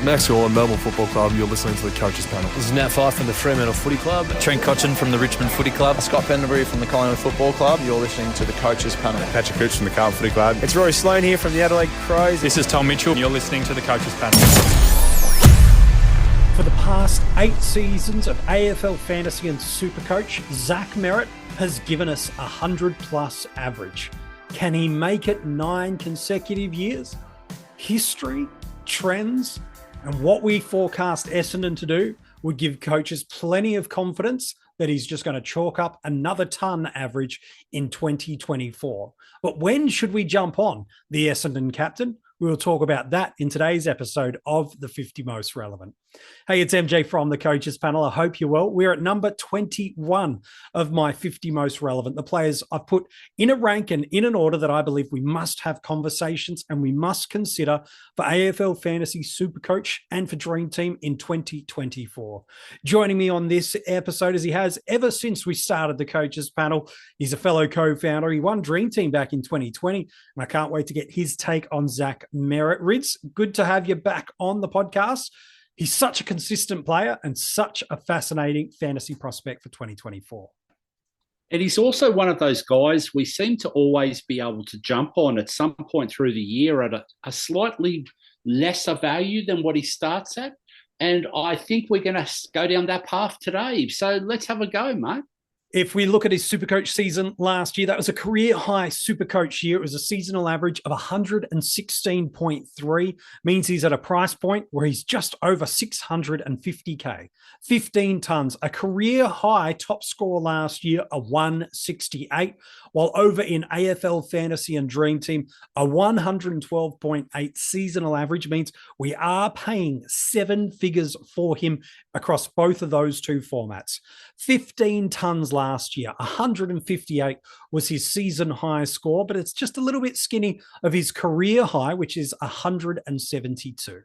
Max Orland, Melbourne Football Club. You're listening to the Coaches Panel. This is Nat Fyfe from the Fremantle Footy Club. Trent Cotchin from the Richmond Footy Club. Scott Pendlebury from the Collingwood Football Club. You're listening to the Coaches Panel. Patrick Cooch from the Carlton Footy Club. It's Rory Sloane here from the Adelaide Crows. This is Tom Mitchell. You're listening to the Coaches Panel. For the past 8 seasons of AFL Fantasy and SuperCoach, Zach Merrett has given us 100-plus average. Can he make it 9 consecutive years? History, trends, and what we forecast Essendon to do would give coaches plenty of confidence that he's just going to chalk up another ton average in 2024. But when should we jump on the Essendon captain? We will talk about that in today's episode of the 50 Most Relevant. Hey, it's MJ from the Coaches Panel. I hope you're well. We're at number 21 of my 50 Most Relevant. The players I've put in a rank and in an order that I believe we must have conversations and we must consider for AFL Fantasy SuperCoach and for Dream Team in 2024. Joining me on this episode, as he has ever since we started the Coaches Panel, he's a fellow co-founder. He won Dream Team back in 2020, and I can't wait to get his take on Zach Merrett. Rids, good to have you back on the podcast. He's such a consistent player and such a fascinating fantasy prospect for 2024. And he's also one of those guys we seem to always be able to jump on at some point through the year at a slightly lesser value than what he starts at. And I think we're going to go down that path today. So let's have a go, mate. If we look at his SuperCoach season last year, that was a career-high SuperCoach year. It was a seasonal average of 116.3, means he's at a price point where he's just over 650K. 15 tons, a career-high top score last year, a 168, while over in AFL Fantasy and Dream Team, a 112.8 seasonal average means we are paying 7 figures for him across both of those two formats. 15 tons last year, 158 was his season high score, but it's just a little bit skinny of his career high, which is 172.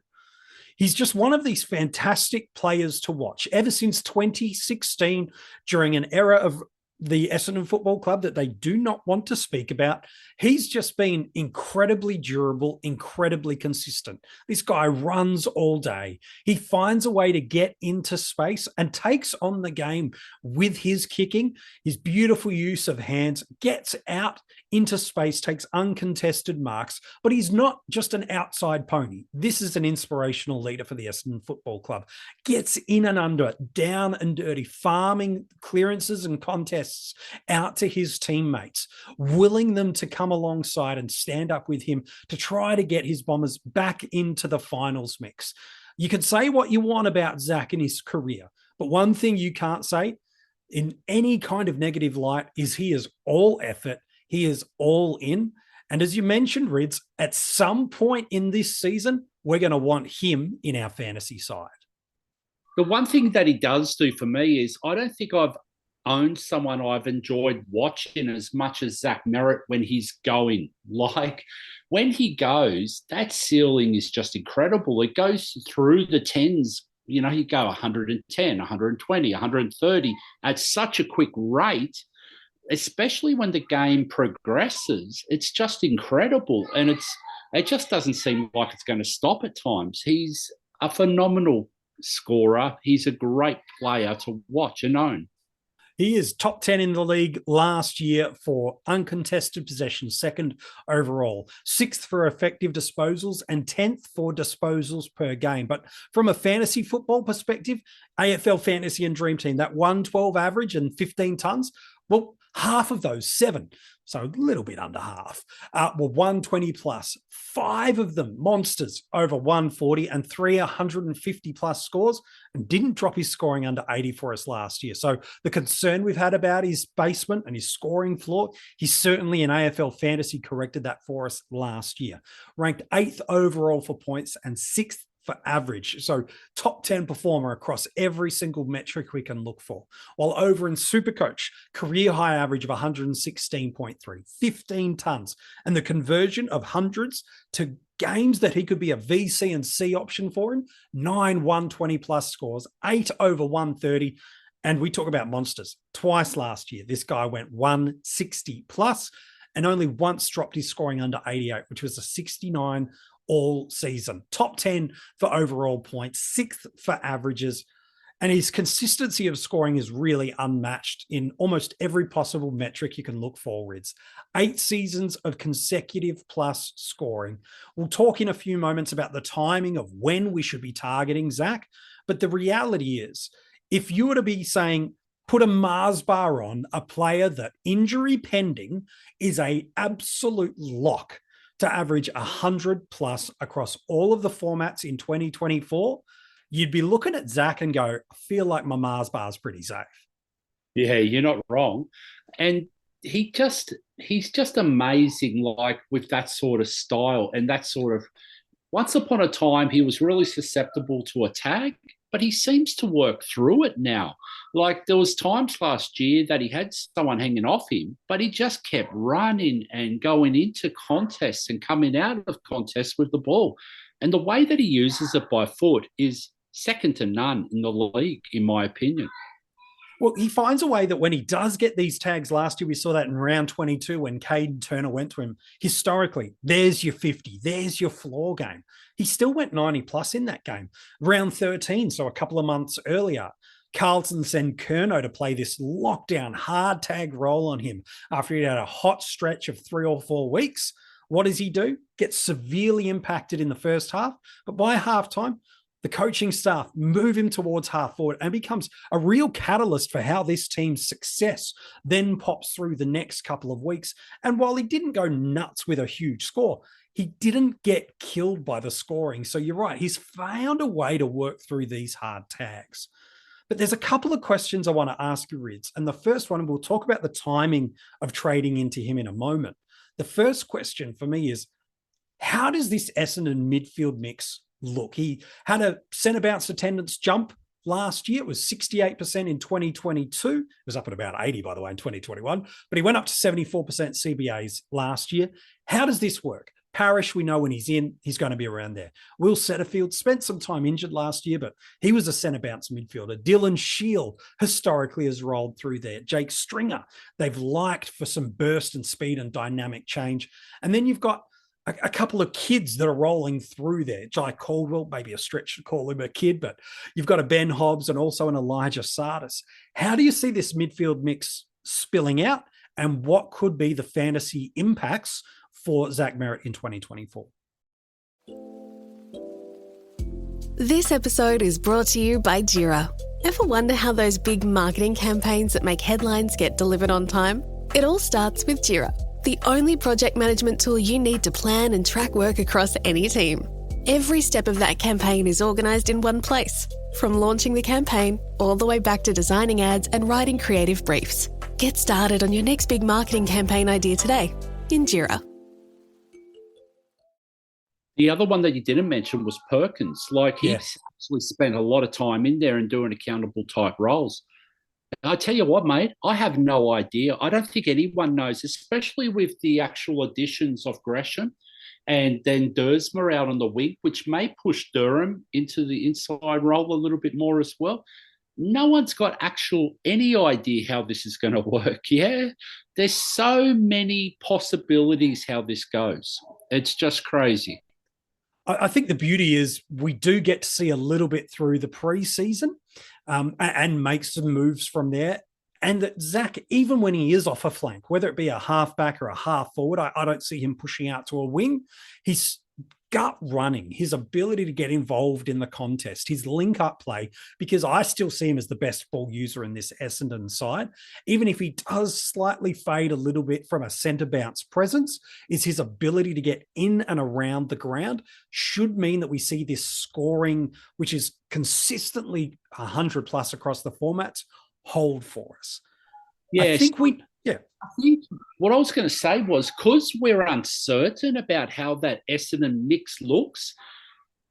He's just one of these fantastic players to watch. Ever since 2016, during an era of the Essendon Football Club that they do not want to speak about, he's just been incredibly durable, incredibly consistent. This guy runs all day. He finds a way to get into space and takes on the game with his kicking, his beautiful use of hands, gets out into space, takes uncontested marks, but he's not just an outside pony. This is an inspirational leader for the Essendon Football Club. Gets in and under, down and dirty, farming clearances and contests out to his teammates, willing them to come alongside and stand up with him to try to get his Bombers back into the finals mix. You can say what you want about Zach and his career, but one thing you can't say in any kind of negative light is he is all effort. He is all in. And as you mentioned, Rids, at some point in this season, we're going to want him in our fantasy side. The one thing that he does do for me is I don't think I've owned someone I've enjoyed watching as much as Zach Merrett when he's going. Like, when he goes, that ceiling is just incredible. It goes through the tens. You know, you go 110, 120, 130 at such a quick rate. Especially when the game progresses, it's just incredible. And it just doesn't seem like it's going to stop at times. He's a phenomenal scorer. He's a great player to watch and own. He is top 10 in the league last year for uncontested possession, 2nd overall, 6th for effective disposals, and 10th for disposals per game. But from a fantasy football perspective, AFL Fantasy and Dream Team, that 112 average and 15 tons, well, half of those, 7, so a little bit under half, were 120 plus. 5 of them, monsters, over 140, and 3 150 plus scores, and didn't drop his scoring under 80 for us last year. So the concern we've had about his basement and his scoring floor, he certainly in AFL Fantasy corrected that for us last year. Ranked 8th overall for points and 6th for average. So top 10 performer across every single metric we can look for. While over in SuperCoach, career high average of 116.3, 15 tons, and the conversion of hundreds to games that he could be a VC and C option for him, 9 120 plus scores, 8 over 130. And we talk about monsters. Twice last year, this guy went 160 plus and only once dropped his scoring under 88, which was a 69 all season. Top 10 for overall points, 6th for averages. And his consistency of scoring is really unmatched in almost every possible metric you can look for, Rids. 8 seasons of consecutive plus scoring. We'll talk in a few moments about the timing of when we should be targeting Zach. But the reality is, if you were to be saying, put a Mars bar on a player that injury pending is a absolute lock to average 100 plus across all of the formats in 2024, you'd be looking at Zach and go, I feel like my Mars bar is pretty safe. Yeah, you're not wrong. And he's just amazing, like with that sort of style and that sort of, once upon a time, he was really susceptible to a tag, but he seems to work through it now. Like there was times last year that he had someone hanging off him, but he just kept running and going into contests and coming out of contests with the ball. And the way that he uses it by foot is second to none in the league, in my opinion. Well, he finds a way that when he does get these tags, last year we saw that in round 22 when Caden Turner went to him. Historically, there's your 50, there's your floor game. He still went 90 plus in that game. Round 13, so a couple of months earlier, Carlton sent Kerno to play this lockdown hard tag role on him after he had a hot stretch of 3 or 4 weeks. What does he do? Gets severely impacted in the first half, but by halftime, the coaching staff move him towards half forward and becomes a real catalyst for how this team's success then pops through the next couple of weeks. And while he didn't go nuts with a huge score, he didn't get killed by the scoring. So you're right, he's found a way to work through these hard tags. But there's a couple of questions I want to ask you, Rids. And the first one, and we'll talk about the timing of trading into him in a moment. The first question for me is, how does this Essendon midfield mix look? He had a centre bounce attendance jump last year. It was 68% in 2022. It was up at about 80, by the way, in 2021. But he went up to 74% CBAs last year. How does this work? Parrish, we know when he's in, he's going to be around there. Will Setterfield spent some time injured last year, but he was a centre bounce midfielder. Dylan Shield historically has rolled through there. Jake Stringer, they've liked for some burst and speed and dynamic change. And then you've got a couple of kids that are rolling through there. Jai Caldwell, maybe a stretch to call him a kid, but you've got a Ben Hobbs and also an Elijah Sardis. How do you see this midfield mix spilling out, and what could be the fantasy impacts for Zach Merrett in 2024? This episode is brought to you by Jira. Ever wonder how those big marketing campaigns that make headlines get delivered on time? It all starts with Jira, the only project management tool you need to plan and track work across any team. Every step of that campaign is organised in one place, from launching the campaign all the way back to designing ads and writing creative briefs. Get started on your next big marketing campaign idea today in Jira. The other one that you didn't mention was Perkins. Like he's actually spent a lot of time in there and doing accountable type roles. I tell you what, mate, I have no idea. I don't think anyone knows, especially with the actual additions of Gresham and then Dersmer out on the wing, which may push Durham into the inside role a little bit more as well. No one's got any idea how this is going to work. Yeah, there's so many possibilities how this goes. It's just crazy. I think the beauty is we do get to see a little bit through the preseason and make some moves from there. And that Zach, even when he is off a flank, whether it be a halfback or a half forward, I don't see him pushing out to a wing. His gut running, his ability to get involved in the contest, his link-up play, because I still see him as the best ball user in this Essendon side. Even if he does slightly fade a little bit from a centre bounce presence, is his ability to get in and around the ground should mean that we see this scoring, which is consistently 100 plus across the formats, hold for us. Yes. I think what I was going to say was, because we're uncertain about how that Essendon mix looks,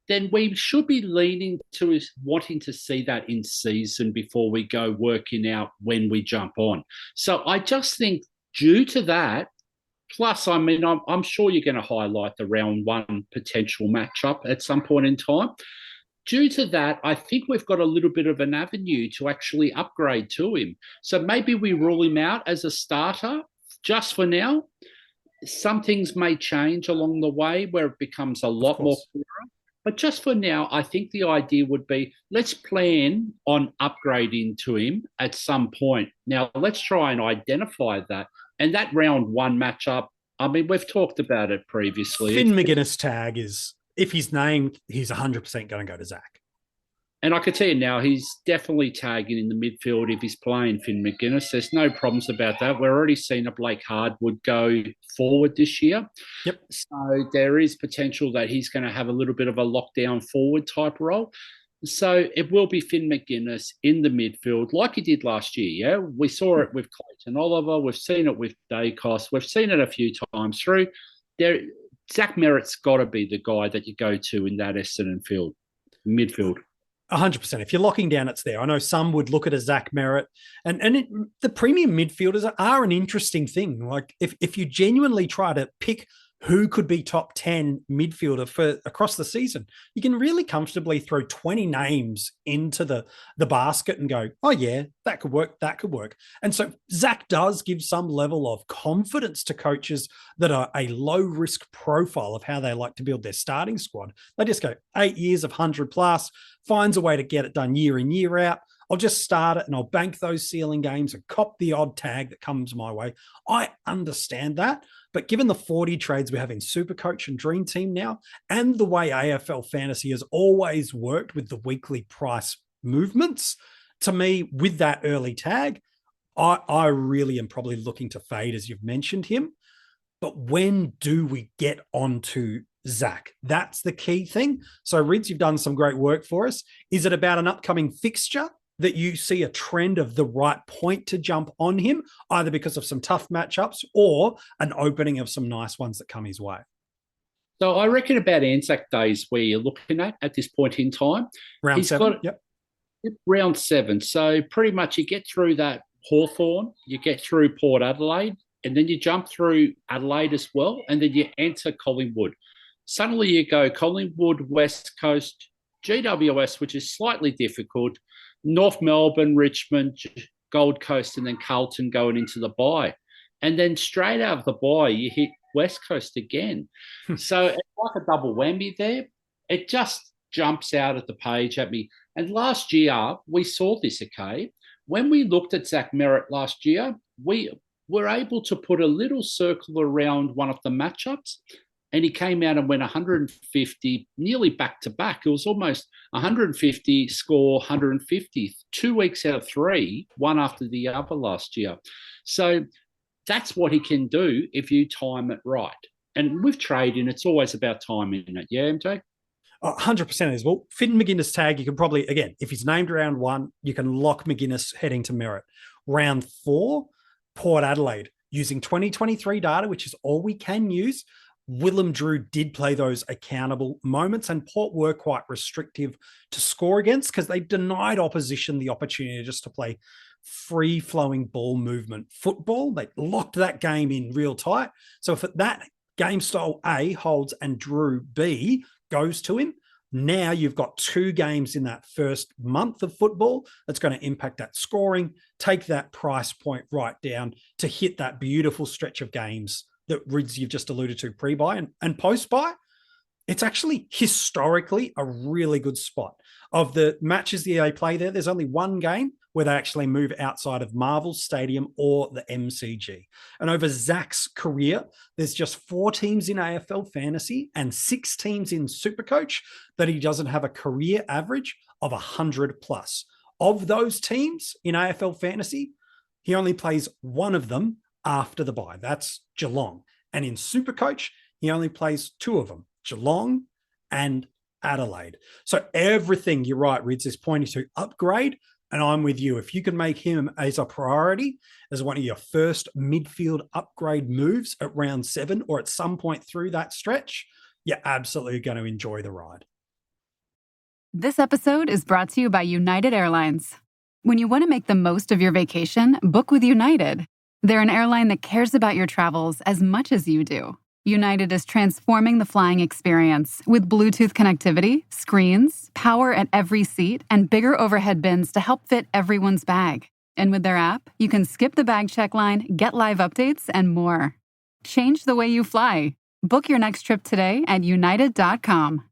then we should be leaning to wanting to see that in season before we go working out when we jump on. So I just think due to that, plus, I mean, I'm sure you're going to highlight the round one potential matchup at some point in time. Due to that, I think we've got a little bit of an avenue to actually upgrade to him. So maybe we rule him out as a starter just for now. some things may change along the way where it becomes a lot more clearer. But just for now, I think the idea would be let's plan on upgrading to him at some point. Now, let's try and identify that. And that round one matchup, I mean, we've talked about it previously. Finn McGuinness tag is, if he's named, he's 100% going to go to Zach. And I can tell you now, he's definitely tagging in the midfield if he's playing Finn McGuinness. There's no problems about that. We're already seeing a Blake Hardwood go forward this year. Yep. So there is potential that he's going to have a little bit of a lockdown forward type role. So it will be Finn McGuinness in the midfield like he did last year, yeah? We saw it with Clayton Oliver. We've seen it with Dacos. We've seen it a few times through. Zach Merrett's got to be the guy that you go to in that Essendon midfield. 100%. If you're locking down, it's there. I know some would look at a Zach Merrett, and the premium midfielders are an interesting thing. Like if you genuinely try to pick who could be top 10 midfielder for across the season, you can really comfortably throw 20 names into the basket and go, oh yeah, that could work, that could work. And so Zach does give some level of confidence to coaches that are a low risk profile of how they like to build their starting squad. They just go 8 years of 100 plus, finds a way to get it done year in, year out. I'll just start it and I'll bank those ceiling games and cop the odd tag that comes my way. I understand that. But given the 40 trades we have in SuperCoach and Dream Team now, and the way AFL Fantasy has always worked with the weekly price movements, to me, with that early tag, I really am probably looking to fade, as you've mentioned him. But when do we get onto Zach? That's the key thing. So, Rids, you've done some great work for us. Is it about an upcoming fixture that you see a trend of the right point to jump on him, either because of some tough matchups or an opening of some nice ones that come his way? So I reckon about Anzac Days where you're looking at this point in time. Round 7, yep. Round 7. So pretty much you get through that Hawthorn, you get through Port Adelaide, and then you jump through Adelaide as well, and then you enter Collingwood. Suddenly you go Collingwood, West Coast, GWS, which is slightly difficult, North Melbourne, Richmond, Gold Coast, and then Carlton going into the bye. And then straight out of the bye, you hit West Coast again. So it's like a double whammy there. It just jumps out at the page at me. And last year, we saw this, okay? When we looked at Zach Merrett last year, we were able to put a little circle around one of the matchups, and he came out and went 150, nearly back-to-back. It was almost 150, score 150, 2 weeks out of 3, one after the other last year. So that's what he can do if you time it right. And with trading, it's always about timing it. Yeah, MJ? 100% as well. Finn McGuinness tag, you can probably, again, if he's named round 1, you can lock McGuinness heading to Merrett. Round 4, Port Adelaide, using 2023 data, which is all we can use. Willem Drew did play those accountable moments, and Port were quite restrictive to score against because they denied opposition the opportunity just to play free-flowing ball movement football. They locked that game in real tight. So if that game style A holds and Drew B goes to him, now you've got 2 games in that first month of football that's going to impact that scoring, take that price point right down to hit that beautiful stretch of games that Rids you've just alluded to pre-buy and post-buy. It's actually historically a really good spot. Of the matches that they play there, there's only one game where they actually move outside of Marvel Stadium or the MCG. And over Zach's career, there's just 4 teams in AFL Fantasy and 6 teams in SuperCoach that he doesn't have a career average of 100 plus. Of those teams in AFL Fantasy, he only plays one of them after the bye. That's Geelong. And in SuperCoach, he only plays 2 of them, Geelong and Adelaide. So everything, you're right, Rids, is pointing to upgrade. And I'm with you. If you can make him as a priority, as one of your first midfield upgrade moves at round 7 or at some point through that stretch, you're absolutely going to enjoy the ride. This episode is brought to you by United Airlines. When you want to make the most of your vacation, book with United. They're an airline that cares about your travels as much as you do. United is transforming the flying experience with Bluetooth connectivity, screens, power at every seat, and bigger overhead bins to help fit everyone's bag. And with their app, you can skip the bag check line, get live updates, and more. Change the way you fly. Book your next trip today at united.com.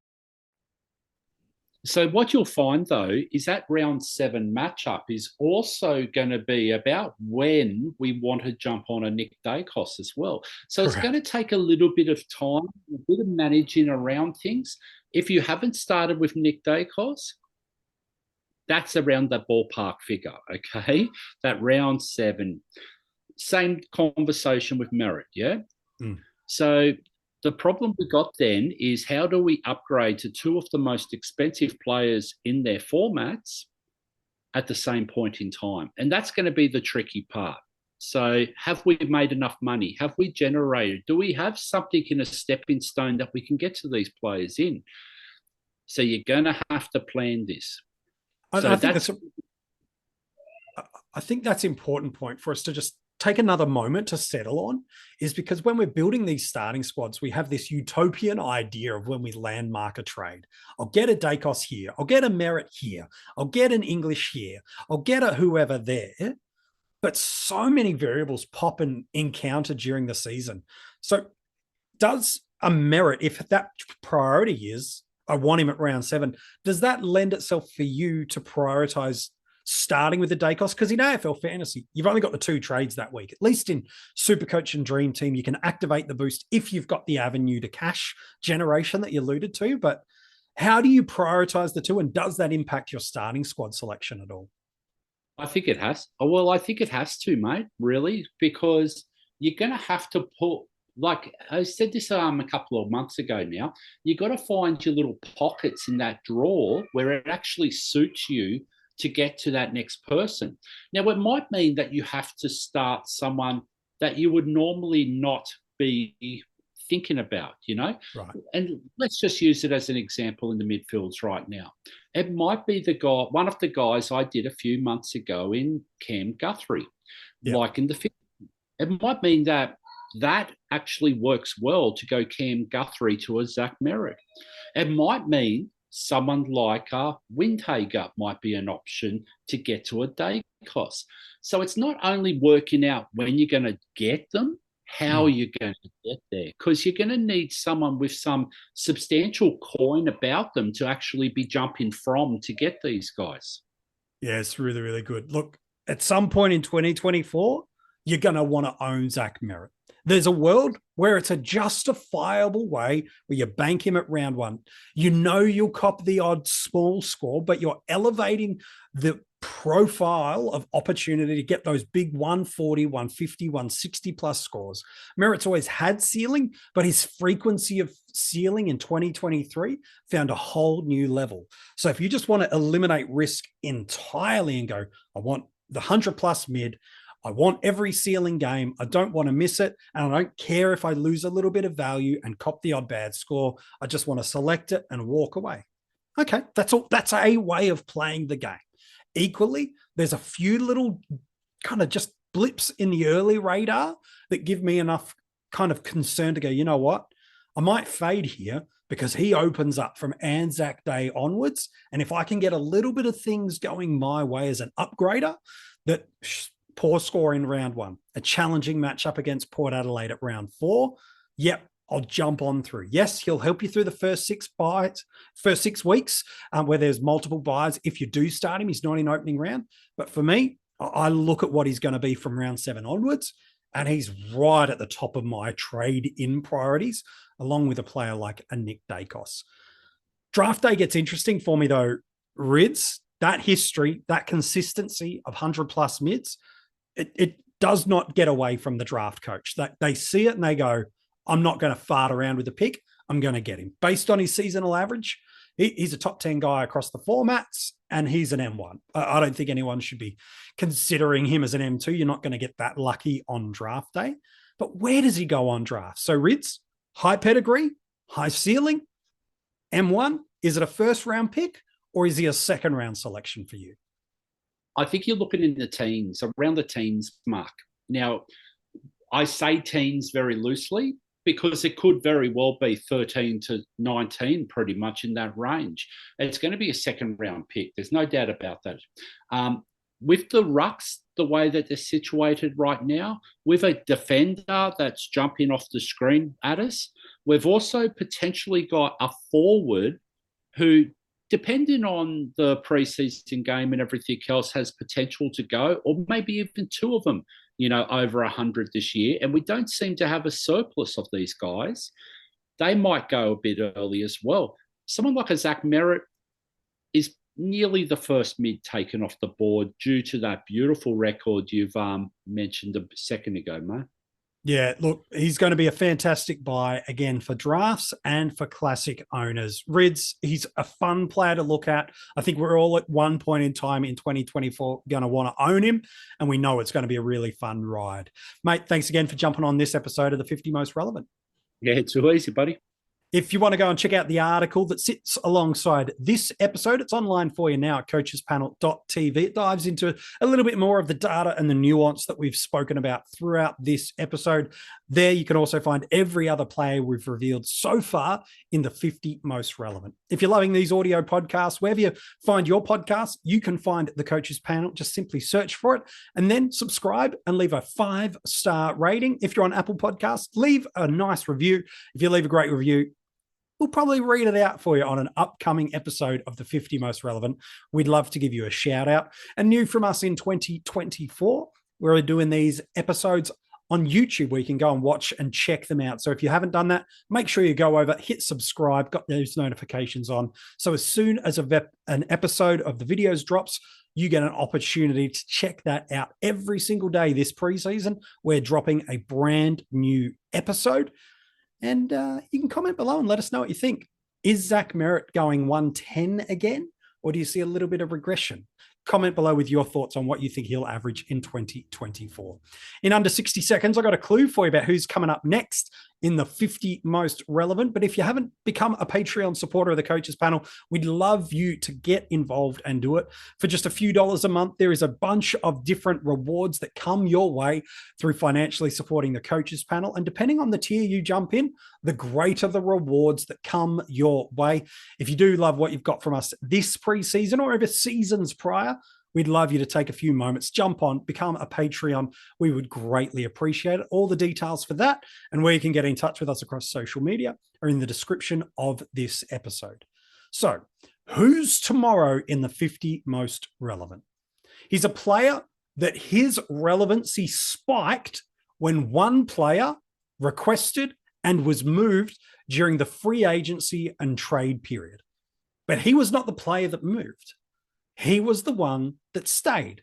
So what you'll find, though, is that round 7 matchup is also going to be about when we want to jump on a Nick Dacos as well. So It's going to take a little bit of time, a bit of managing around things. If you haven't started with Nick Dacos, that's around the ballpark figure, okay? That round 7. Same conversation with Merrett, yeah? So the problem we got then is how do we upgrade to 2 of the most expensive players in their formats at the same point in time? And that's going to be the tricky part. So have we made enough money? Have we generated? Do we have something in a stepping stone that we can get to these players in? So you're going to have to plan this. I think that's an important point for us to just take another moment to settle on, is because when we're building these starting squads, we have this utopian idea of when we landmark a trade. I'll get a Dacos here. I'll get a Merrett here. I'll get an English here. I'll get a whoever there. But so many variables pop and encounter during the season. So does a Merrett, if that priority is, I want him at round 7, does that lend itself for you to prioritize starting with the Dacos? Because in AFL Fantasy, you've only got the 2 trades that week. At least in SuperCoach and Dream Team, you can activate the boost if you've got the avenue to cash generation that you alluded to. But how do you prioritize the 2, and does that impact your starting squad selection at all? I think it has. Well, I think it has to, mate, really, because you're going to have to put, like I said this a couple of months ago now, you got to find your little pockets in that drawer where it actually suits you to get to that next person. Now, it might mean that you have to start someone that you would normally not be thinking about, you know? Right. And let's just use it as an example in the midfields right now. It might be the guy, one of the guys I did a few months ago in Cam Guthrie, like in the 50. It might mean that actually works well to go Cam Guthrie to a Zach Merrett. It might mean someone like a Windhager might be an option to get to a Dacos. So it's not only working out when you're going to get them, how you're going to get there, because you're going to need someone with some substantial coin about them to actually be jumping from to get these guys. Yeah, it's really, really good. Look, at some point in 2024, you're going to want to own Zach Merrett. There's a world where it's a justifiable way where you bank him at round 1. You know you'll cop the odd small score, but you're elevating the profile of opportunity to get those big 140, 150, 160 plus scores. Merritt's always had ceiling, but his frequency of ceiling in 2023 found a whole new level. So if you just want to eliminate risk entirely and go, I want the 100 plus mid, I want every ceiling game. I don't want to miss it. And I don't care if I lose a little bit of value and cop the odd bad score. I just want to select it and walk away. Okay, that's all. That's a way of playing the game. Equally, there's a few little kind of just blips in the early radar that give me enough kind of concern to go, you know what? I might fade here because he opens up from Anzac Day onwards. And if I can get a little bit of things going my way as an upgrader, that poor score in round 1, a challenging matchup against Port Adelaide at round 4. Yep, I'll jump on through. Yes, he'll help you through the first 6 weeks where there's multiple buys. If you do start him, he's not in opening round. But for me, I look at what he's going to be from round 7 onwards, and he's right at the top of my trade-in priorities, along with a player like a Nick Dacos. Draft day gets interesting for me, though, Rids. That history, that consistency of 100-plus mids, it does not get away from the draft coach. They see it and they go, I'm not going to fart around with the pick. I'm going to get him. Based on his seasonal average, he's a top 10 guy across the formats, and he's an M1. I don't think anyone should be considering him as an M2. You're not going to get that lucky on draft day. But where does he go on draft? So Rids, high pedigree, high ceiling, M1, is it a first-round pick, or is he a second-round selection for you? I think you're looking in the teens, around the teens mark. Now, I say teens very loosely because it could very well be 13 to 19, pretty much in that range. It's going to be a second-round pick. There's no doubt about that. with the rucks, the way that they're situated right now, with a defender that's jumping off the screen at us, we've also potentially got a forward who, depending on the preseason game and everything else, has potential to go, or maybe even two of them, over 100 this year. And we don't seem to have a surplus of these guys. They might go a bit early as well. Someone like a Zach Merrett is nearly the first mid taken off the board due to that beautiful record you've mentioned a second ago, mate. Yeah, look, he's going to be a fantastic buy again for drafts and for classic owners. Rids, he's a fun player to look at. I think we're all at one point in time in 2024 going to want to own him, and we know it's going to be a really fun ride. Mate, thanks again for jumping on this episode of the 50 Most Relevant. Yeah, too easy, buddy. If you want to go and check out the article that sits alongside this episode, it's online for you now at coachespanel.tv. It dives into a little bit more of the data and the nuance that we've spoken about throughout this episode. There you can also find every other player we've revealed so far in the 50 Most Relevant. If you're loving these audio podcasts, wherever you find your podcast, you can find the Coaches Panel. Just simply search for it and then subscribe and leave a 5-star rating. If you're on Apple Podcasts, leave a nice review. If you leave a great review, we'll probably read it out for you on an upcoming episode of the 50 Most Relevant. We'd love to give you a shout out. And new from us in 2024, we're doing these episodes on YouTube where you can go and watch and check them out. So if you haven't done that, make sure you go over, hit subscribe, got those notifications on. So as soon as an episode of the videos drops, you get an opportunity to check that out every single day this preseason. We're dropping a brand new episode. And you can comment below and let us know what you think. Is Zach Merrett going 110 again? Or do you see a little bit of regression? Comment below with your thoughts on what you think he'll average in 2024. In under 60 seconds, I got a clue for you about who's coming up next in the 50 Most Relevant. But if you haven't become a Patreon supporter of the Coaches Panel, we'd love you to get involved and do it. For just a few dollars a month, there is a bunch of different rewards that come your way through financially supporting the Coaches Panel. And depending on the tier you jump in, the greater the rewards that come your way. If you do love what you've got from us this preseason or over seasons prior, we'd love you to take a few moments, jump on, become a Patreon. We would greatly appreciate it. All the details for that and where you can get in touch with us across social media are in the description of this episode. So, who's tomorrow in the 50 Most Relevant? He's a player that his relevancy spiked when one player requested and was moved during the free agency and trade period. But he was not the player that moved. He was the one that stayed.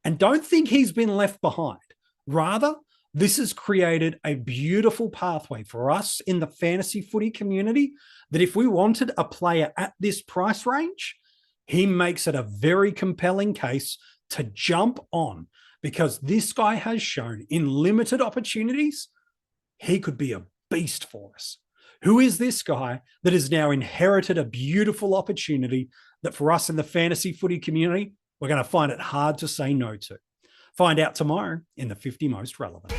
And don't think he's been left behind. Rather, this has created a beautiful pathway for us in the fantasy footy community that if we wanted a player at this price range, he makes it a very compelling case to jump on because this guy has shown in limited opportunities, he could be a beast for us. Who is this guy that has now inherited a beautiful opportunity that for us in the fantasy footy community, we're going to find it hard to say no to? Find out tomorrow in the 50 Most Relevant.